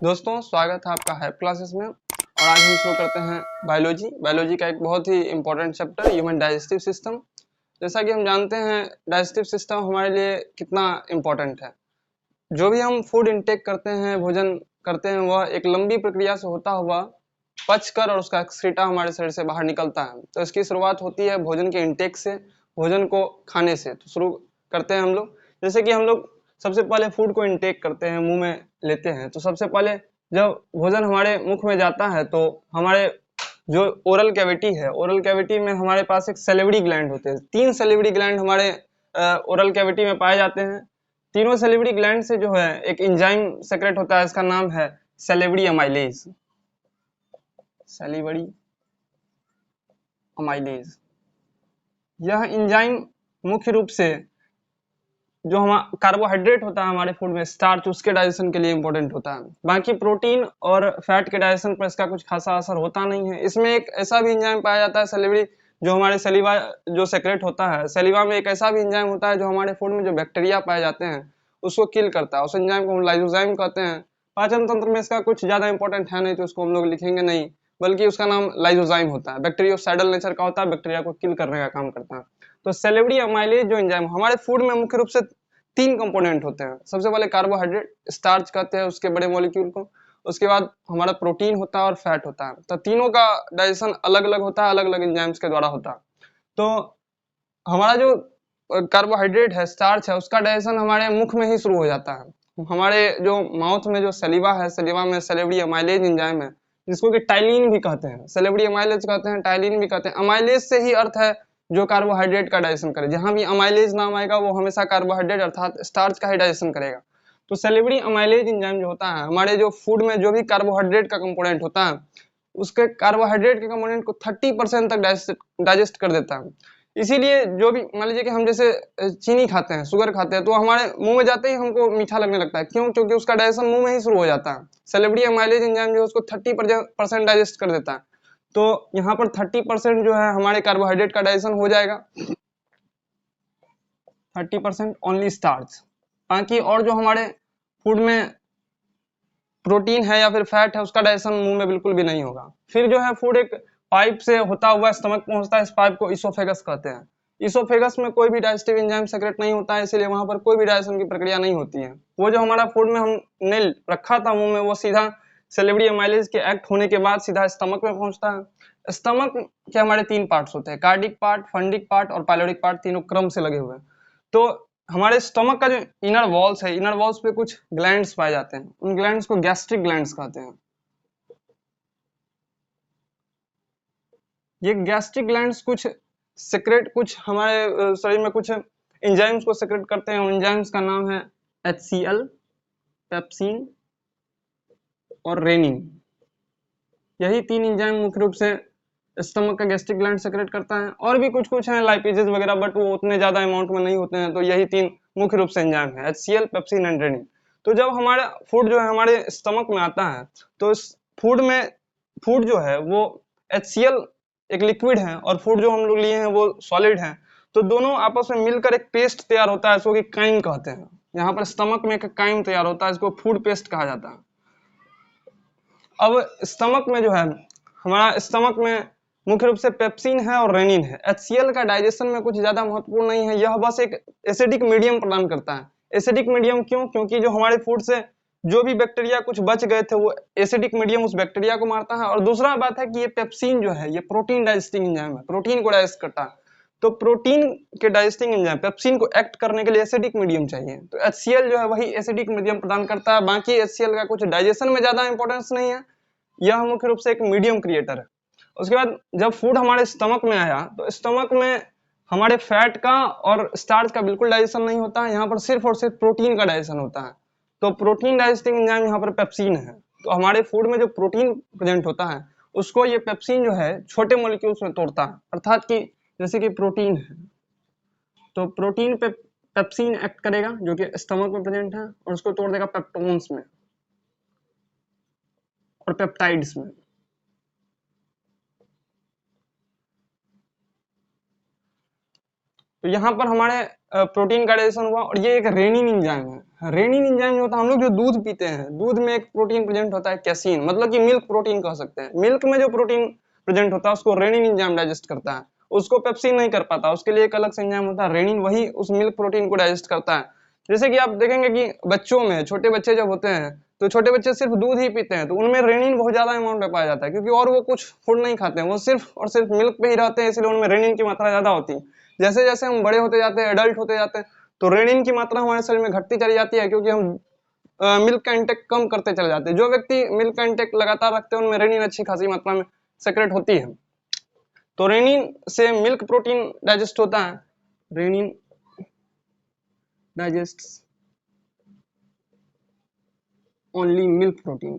दोस्तों स्वागत है आपका हाइप क्लासेस में। और आज हम शुरू करते हैं बायोलॉजी का एक बहुत ही important chapter human digestive system. जैसा कि हम जानते हैं डाइजेस्टिव सिस्टम हमारे लिए कितना इम्पोर्टेंट है। जो भी हम फूड इंटेक करते हैं, भोजन करते हैं, वह एक लंबी प्रक्रिया से होता हुआ पच कर और उसका एक्सक्रीटा हमारे शरीर से बाहर निकलता है। तो इसकी शुरुआत होती है भोजन के इंटेक से, भोजन को खाने से। तो शुरू करते हैं हम लोग। जैसे कि हम लोग सबसे पहले फूड को इंटेक करते हैं, मुंह में लेते हैं। तो सबसे पहले जब भोजन हमारे मुख में जाता है तो हमारे जो ओरल कैविटी है, ओरल कैविटी में हमारे पास एक सैलिवरी ग्लैंड होते हैं। 3 सैलिवरी ग्लैंड हमारे ओरल कैविटी में पाए जाते हैं। तीनों सैलिवरी ग्लैंड से जो है एक एंजाइम सेक्रेट होता है, इसका नाम है सैलिवरी अमाइलेज। सैलिवरी अमाइलेज यह एंजाइम मुख्य रूप से जो हमारा कार्बोहाइड्रेट होता है हमारे फूड में, स्टार्च, उसके डाइजेशन के लिए इंपॉर्टेंट होता है। बाकी प्रोटीन और फैट के डाइजेशन पर इसका कुछ खासा असर होता नहीं है। इसमें एक ऐसा भी एंजाइम पाया जाता है सैलिवरी, जो हमारे सलीवा जो सेक्रेट होता है, सलीवा में एक ऐसा भी एंजाइम होता है जो हमारे फूड में जो बैक्टीरिया पाए जाते हैं उसको किल करता है। उस एंजाइम को हम लाइसोजाइम कहते हैं। पाचन तंत्र में इसका कुछ ज्यादा इंपॉर्टेंट है नहीं, तो उसको हम लोग लिखेंगे नहीं, बल्कि उसका नाम लाइसोजाइम होता है। बैक्टीरियोसाइडल नेचर का होता है, बैक्टीरिया को किल करने का काम करता है। तो सैलिवरी अमाइलेज जो एंजाइम हमारे फूड में मुख्य रूप से 3 कंपोनेंट होते हैं। सबसे पहले कार्बोहाइड्रेट, स्टार्च कहते हैं उसके बड़े मॉलिक्यूल को। उसके बाद हमारा प्रोटीन होता है और फैट होता है। तो तीनों का डाइजेशन अलग अलग होता है, अलग अलग एंजाइम्स के द्वारा होता है। तो हमारा जो कार्बोहाइड्रेट है, स्टार्च है, उसका डाइजेशन हमारे मुख में ही शुरू हो जाता है। हमारे जो माउथ में जो सलीवा है, सलीवा में सैलिवरी अमाइलेज एंजाइम है, जिसको कि टाइलिन भी कहते हैं, सैलिवरी अमाइलेज कहते हैं, टाइलिन भी कहते हैं। अमाइलेज से ही अर्थ है जो कार्बोहाइड्रेट का डाइजेशन करे। जहां भी अमाइलेज नाम आएगा वो हमेशा कार्बोहाइड्रेट अर्थात स्टार्च का ही डाइजेशन करेगा। तो सैलिवरी अमाइलेज एंजाइम जो होता है हमारे जो फूड में जो भी कार्बोहाइड्रेट का कंपोनेंट होता है, उसके कार्बोहाइड्रेट के कंपोनेंट को 30% तक डाइजेस्ट कर देता है। इसीलिए जो भी मान लीजिए कि हम जैसे चीनी खाते हैं, शुगर खाते हैं, तो हमारे मुंह में जाते ही हमको मीठा लगने लगता है। क्यों? क्योंकि उसका डाइजेशन मुंह में ही शुरू हो जाता है। सैलिवरी अमाइलेज एंजाइम जो है उसको 30% डाइजेस्ट कर देता है। तो यहाँ पर 30% जो है हमारे कार्बोहाइड्रेट का डाइजेशन हो जाएगा, 30% ओनली स्टार्च। बाकी और जो हमारे फूड में प्रोटीन है या फिर फैट है, उसका डाइजेशन मुंह में बिल्कुल भी नहीं होगा। फिर जो है फूड एक पाइप से होता हुआ स्टमक पहुंचता है। इस पाइप को इसोफेगस कहते हैं। इसोफेगस में कोई भी डाइजेस्टिव एंजाइम सेक्रेट नहीं होता है, इसलिए वहां पर कोई भी डाइजेशन की प्रक्रिया नहीं होती है। वो जो हमारा फूड में हमने रखा था मुंह में, वो सीधा सैलिवरी अमाइलेज के एक्ट होने के बाद सीधा स्टमक में पहुंचता है। स्टमक के हमारे 3 पार्ट्स होते हैं, कार्डिक पार्ट, फंडिक पार्ट और पाइलोरिक पार्ट, तीनों क्रम से लगे हुए हैं। तो हमारे स्टमक का जो इनर वॉल्स है, इनर वॉल्स पे कुछ ग्लैंड्स पाए जाते हैं। उन ग्लैंड्स को गैस्ट्रिक ग्लैंड्स कहते हैं। ये गैस्ट्रिक ग्लैंड्स कुछ सेक्रेट, कुछ हमारे शरीर में कुछ एंजाइम्स को सेक्रेट करते हैं। उन एंजाइम्स का नाम है HCl, पेप्सिन और रेनिन। यही 3 एंजाइम मुख्य रूप से स्टमक का गैस्ट्रिक ग्लैंड सेक्रेट करता है। और भी कुछ कुछ हैं लाइपेजेस वगैरह, बट वो उतने ज्यादा अमाउंट में नहीं होते हैं। तो यही 3 मुख्य रूप से एंजाइम है, HCl, पेप्सिन एंड रेनिन। तो जब हमारा फूड जो है हमारे स्टमक में आता है, तो इस फूड जो है वो HCl एक लिक्विड है और फूड जो हम लोग लिए हैं वो सॉलिड है। तो दोनों आपस में मिलकर एक पेस्ट तैयार होता है, इसको कि काइम कहते हैं। यहाँ पर स्टमक में एक काइम तैयार होता है, इसको फूड पेस्ट कहा जाता है। अब स्टमक में जो है हमारा स्टमक में मुख्य रूप से पेप्सिन है और रेनिन है। HCl का डाइजेशन में कुछ ज्यादा महत्वपूर्ण नहीं है, यह बस एक एसिडिक मीडियम प्रदान करता है। एसिडिक मीडियम क्यों? क्योंकि जो हमारे फूड से जो भी बैक्टीरिया कुछ बच गए थे, वो एसिडिक मीडियम उस बैक्टीरिया को मारता है। और दूसरा बात है कि ये पेप्सिन जो है ये प्रोटीन डाइजेस्टिंग एंजाइम है, प्रोटीन को डाइजेस्ट करता है। तो प्रोटीन के डाइजेस्टिंग एंजाइम पेप्सिन को एक्ट करने के लिए एसिडिक मीडियम चाहिए। तो HCl जो है वही एसिडिक मीडियम प्रदान करता है। बाकी HCl का कुछ डाइजेशन में ज्यादा इंपॉर्टेंस नहीं है, यह मुख्य रूप से एक मीडियम क्रिएटर है। उसके बाद जब फूड हमारे स्टमक में आया, तो स्टमक में हमारे फैट का और स्टार्च का बिल्कुल डाइजेशन नहीं होता है। यहाँ पर सिर्फ और सिर्फ प्रोटीन का डाइजेशन होता है। तो प्रोटीन डाइजेस्टिंग एंजाइम यहाँ पर पेप्सिन है। तो हमारे फूड में जो प्रोटीन प्रेजेंट होता है उसको ये पेप्सिन जो है छोटे मॉलिक्यूल्स में तोड़ता है। अर्थात कि जैसे कि प्रोटीन है, तो प्रोटीन पे पेप्सिन एक्ट करेगा जो कि स्टमक में प्रेजेंट है, और उसको तोड़ देगा पेप्टोन्स में और पेप्टाइड्स में। तो यहाँ पर हमारे प्रोटीन का डाइजेशन हुआ। और ये एक रेनिन एंजाइम है। रेनिन एंजाइम जो होता है, हम लोग जो दूध पीते हैं, दूध में एक प्रोटीन प्रेजेंट होता है कैसीन, मतलब कि मिल्क प्रोटीन कह सकते हैं। मिल्क में जो प्रोटीन प्रेजेंट होता है उसको रेनिन एंजाइम डाइजेस्ट करता है, उसको पेप्सिन नहीं कर पाता, उसके लिए एक अलग से एंजाइम होता है रेनिन, वही उस मिल्क प्रोटीन को डाइजेस्ट करता है। जैसे कि आप देखेंगे कि बच्चों में, छोटे बच्चे जब होते हैं तो छोटे बच्चे सिर्फ दूध ही पीते हैं, तो उनमें रेनिन बहुत ज्यादा अमाउंट में पाया जाता है, क्योंकि और वो कुछ फूड नहीं खाते हैं, वो सिर्फ और सिर्फ मिल्क पे ही रहते हैं, इसलिए उनमें रेनिन की मात्रा ज्यादा होती है। जैसे जैसे हम बड़े होते जाते हैं, एडल्ट होते जाते हैं, तो रेनिन की मात्रा हमारे शरीर में घटती चली जाती है, क्योंकि हम मिल्क का इंटेक कम करते चले जाते हैं। जो व्यक्ति मिल्क का इंटेक लगातार रखते हैं उनमें रेनिन अच्छी खासी मात्रा में सेक्रेट होती है। तो रेनिन से मिल्क प्रोटीन डाइजेस्ट होता है। Rennin digest only milk protein.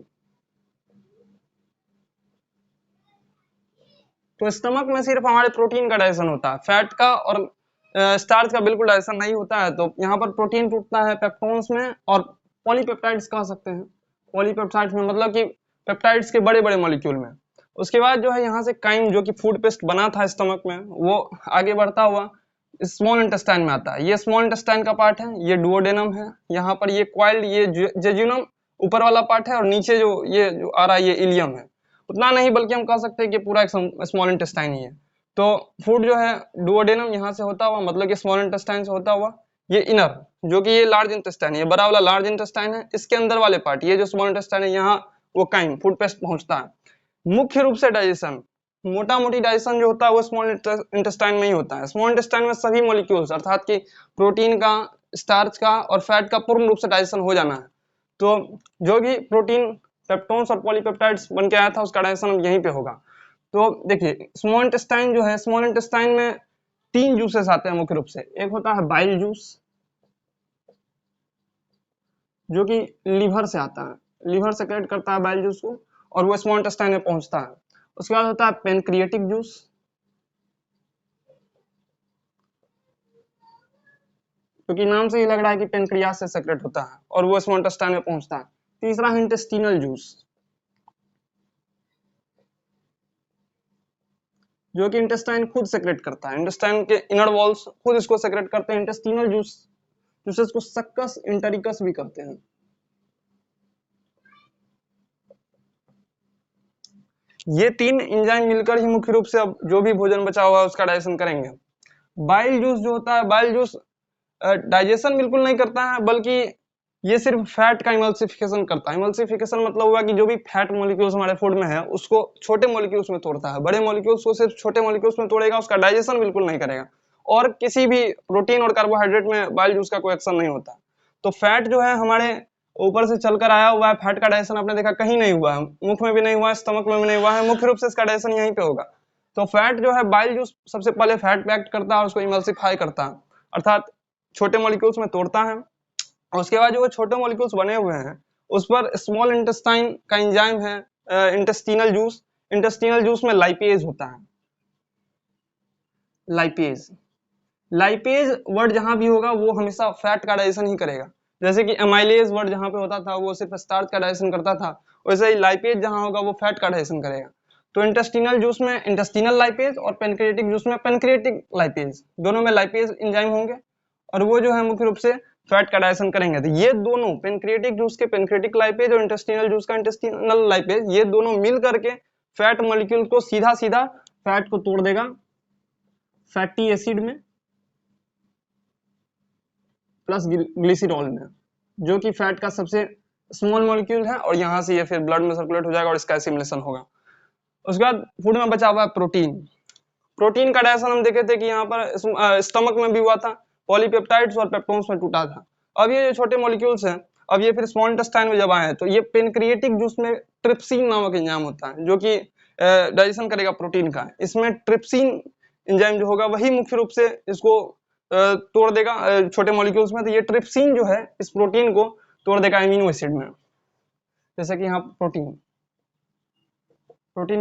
तो स्टमक में सिर्फ हमारे प्रोटीन का डाइजेशन होता है, फैट का और स्टार्च का बिल्कुल डाइजेशन नहीं होता है। तो यहाँ पर प्रोटीन टूटता है पेप्टोन्स में और पॉलीपेप्टाइड्स कह सकते हैं, पॉलीपेप्टाइड्स में मतलब कि पेप्टाइड्स के बड़े बड़े मॉलिक्यूल में। उसके बाद जो है यहाँ से काइम, जो कि फूड पेस्ट बना था स्टमक में, वो आगे बढ़ता हुआ स्मॉल इंटेस्टाइन में आता है। ये स्मॉल इंटेस्टाइन का पार्ट है, ये डुओडेनम है, यहाँ पर ये क्वाइल्ड, ये जेजुनम ऊपर वाला पार्ट है, और नीचे जो ये जो आ रहा है ये इलियम है। उतना नहीं, बल्कि हम कह सकते हैं कि पूरा एक स्मॉल इंटेस्टाइन ही है। तो फूड जो है डुओडेनम यहाँ से होता हुआ, मतलब कि स्मॉल इंटेस्टाइन से होता हुआ, ये इनर, जो कि ये लार्ज इंटेस्टाइन है, ये बड़ा वाला लार्ज इंटेस्टाइन है, इसके अंदर वाले पार्ट ये जो स्मॉल इंटेस्टाइन है, यहाँ वो काइम फूड पेस्ट पहुंचता है। मुख्य रूप से डाइजेशन, मोटा मोटी डाइजेशन जो होता है वो स्मॉल इंटेस्टाइन में ही होता है। स्मॉल इंटेस्टाइन में सभी मॉलिक्यूल्स, अर्थात कि प्रोटीन का, स्टार्च का और फैट का पूर्ण रूप से डाइजेशन हो जाना है। तो जो भी प्रोटीन पेप्टोन्स और पॉलीपेप्टाइड्स बन के आया था उसका डाइजेशन यहीं पे होगा। तो देखिए स्मॉल इंटेस्टाइन जो है, स्मॉल इंटेस्टाइन में 3 जूसेस आते हैं मुख्य रूप से। एक होता है बाइल जूस, जो कि लीवर से आता है, लीवर सेक्रेट करता है बाइल जूस को, और वो स्मॉल इंटेस्टाइन में पहुंचता है। उसके बाद होता है पेनक्रिएटिक जूस, क्योंकि नाम से ही लग रहा है कि पेनक्रियास से सेक्रेट होता है, और वो स्मॉल इंटेस्टाइन में पहुंचता है। तीसरा है इंटेस्टिनल जूस, जो कि इंटेस्टाइन खुद सेक्रेट करता है, इंटेस्टाइन के इनर वॉल्स खुद इसको सेक्रेट करते हैं। इंटेस्टिनल जूसेस को सक्कस इंटरिकस भी करते हैं। ये 3 एंजाइम मिलकर ही मुख्य रूप से अब जो भी भोजन बचा हुआ है उसका डाइजेशन करेंगे। बाइल जूस जो होता है, बाइल जूस डाइजेशन बिल्कुल नहीं करता है, बल्कि ये सिर्फ फैट का इमल्सिफिकेशन करता है। इमल्सिफिकेशन मतलब हुआ कि जो भी फैट मॉलिक्यूल्स हमारे फूड में है उसको छोटे मॉलिक्यूल्स में तोड़ता है, बड़े मॉलिक्यूल्स को सिर्फ छोटे मॉलिक्यूल्स में तोड़ेगा, उसका डाइजेशन बिल्कुल नहीं करेगा। और किसी भी प्रोटीन और कार्बोहाइड्रेट में बाइल जूस का कोई एक्शन नहीं होता। तो फैट जो है हमारे ऊपर से चलकर आया हुआ है, फैट का डाइजेशन आपने देखा कहीं नहीं हुआ है, मुख में भी नहीं हुआ है, स्टमक में भी नहीं हुआ है, मुख्य रूप से इसका डाइजेशन यहीं पे होगा। तो फैट जो है, बाइल जूस सबसे पहले फैट पे एक्ट करता है और उसको इमल्सिफाई करता है, अर्थात छोटे मॉलिक्यूल्स में तोड़ता है। और उसके बाद जो वो छोटे मॉलिक्यूल्स बने हुए हैं उस पर स्मॉल इंटेस्टाइन का एंजाइम है इंटेस्टिनल जूस। इंटेस्टिनल जूस में लाइपेज होता है, लाइपेज। लाइपेज वर्ड जहां भी होगा वो हमेशा फैट का डाइजेशन ही करेगा। जैसे कि एमाइलेज वर्ड जहां पे होता था वो सिर्फ स्टार्च का डाइजेशन करता था, वैसे ही लाइपेज जहां होगा वो फैट का डाइजेशन करेगा। तो इंटेस्टिनल जूस में इंटेस्टिनल लाइपेज और पेनक्रिएटिक जूस में पेनक्रिएटिक लाइपेज, दोनों में लाइपेज एंजाइम होंगे और वो जो है मुख्य रूप से फैट का डाइजेशन करेंगे। तो ये दोनों पेनक्रिएटिक जूस के पेनक्रिएटिक लाइपेज और इंटेस्टिनल जूस का इंटेस्टिनल लाइपेज, ये दोनों मिल करके फैट मॉलिक्यूल को सीधा सीधा फैट को तोड़ देगा फैटी एसिड में प्लस ग्लिसरॉल में, जो कि फैट का सबसे स्मॉल मॉलिक्यूल है, और यहाँ से ये फिर ब्लड में सर्कुलेट हो जाएगा और इसका एसिमिलेशन होगा। उसके बाद फूड में बचा हुआ है प्रोटीन। प्रोटीन का डाइजेशन हम देखे थे कि यहाँ पर स्टमक में भी हुआ था, पॉलीपेप्टाइड्स और पेप्टोन्स में टूटा था। अब ये जो छोटे मॉलिक्यूल्स हैं, अब ये फिर स्मॉल इंटेस्टाइन में जब आए हैं तो ये पेनक्रिएटिक जूस में ट्रिप्सिन नामक एंजाइम होता है, जो कि डाइजेशन करेगा प्रोटीन का। इसमें ट्रिप्सिन एंजाइम जो होगा वही मुख्य रूप से इसको तोड़ देगा छोटे मॉलिक्यूल्स में। तो ये ट्रिप्सिन जो है इस प्रोटीन को तोड़ देगा एमिनो एसिड में, जैसे कि यहाँ प्रोटीन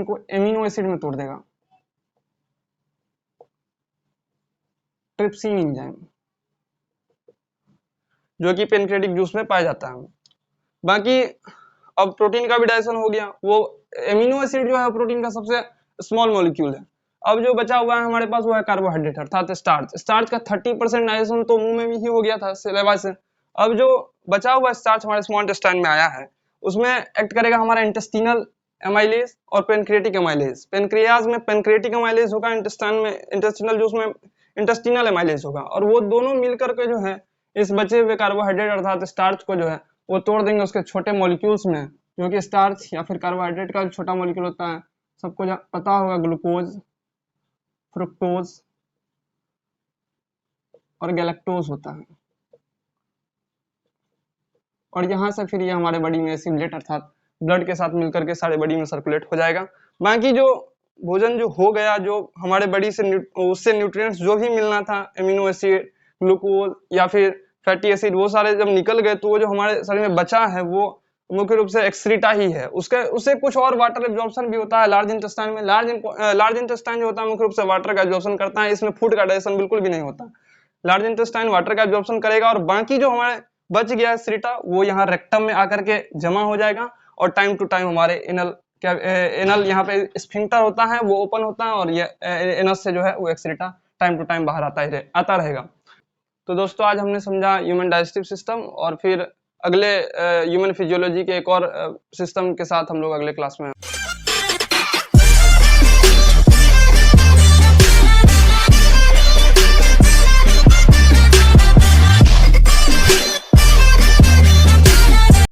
को एमिनो एसिड में तोड़ देगा ट्रिप्सिन एंजाइम, जो कि पेनक्रिएटिक जूस में पाया जाता है। बाकी अब प्रोटीन का भी डाइजेशन हो गया। वो एमिनो एसिड जो है प्रोटीन का सबसे स्मॉल मॉलिक्यूल है। अब जो बचा हुआ है हमारे पास वो है कार्बोहाइड्रेट अर्थात स्टार्च। स्टार्च का 30% डाइजेशन तो मुंह में भी ही हो गया था सिलेबस से। अब जो बचा हुआ स्टार्च हमारे स्मॉल इंटेस्टाइन में आया है उसमें एक्ट करेगा हमारा इंटेस्टिनल एमाइलेज और पेनक्रिएटिक एमाइलेज। पेनक्रियाज में पेनक्रिएटिक एमाइलेज होगा, इंटेस्टाइन में इंटेस्टिनल जूस में इंटेस्टिनल एमाइलेज होगा, और वो दोनों मिलकर के जो है इस बचे हुए कार्बोहाइड्रेट अर्थात स्टार्च को जो है वो तोड़ देंगे उसके छोटे मॉलिक्यूल्स में, जो कि स्टार्च या फिर कार्बोहाइड्रेट का छोटा मॉलिक्यूल होता है, सबको पता होगा, ग्लूकोज, फ्रुक्टोज और गैलेक्टोज होता है। और यहाँ से फिर ये हमारे बॉडी में एसिमिलेट अर्थात ब्लड के साथ मिलकर के सारे बॉडी में सर्कुलेट हो जाएगा। बाकी जो भोजन जो हो गया, जो हमारे बॉडी से उससे न्यूट्रिएंट्स जो भी मिलना था, एमिनो एसिड, ग्लूकोज या फिर फैटी एसिड, वो सारे जब निकल गए तो वो जो हमारे शरीर में बचा है वो मुख्य रूप से एक्सक्रीटा ही है। उससे कुछ और वाटर एब्जॉर्प्शन भी होता है लार्ज इंटेस्टाइन में। लार्ज इंटेस्टाइन जो होता है मुख्य रूप से वाटर का एब्जॉर्प्शन करता है, इसमें फूड का डाइजेशन बिल्कुल भी नहीं होता। लार्ज इंटेस्टाइन वाटर का एब्जॉर्प्शन करेगा और बाकी जो हमारे बच गया है एक्सक्रीटा वो यहाँ रेक्टम में आकर के जमा हो जाएगा और टाइम टू टाइम हमारे एनल यहाँ पे स्फिंक्टर होता है वो ओपन होता है और ये एनस से जो है वो एक्सक्रीटा टाइम टू टाइम बाहर आता रहेगा। तो दोस्तों आज हमने समझा ह्यूमन डाइजेस्टिव सिस्टम, और फिर अगले ह्यूमन फिजियोलॉजी के एक और सिस्टम के साथ हम लोग अगले क्लास में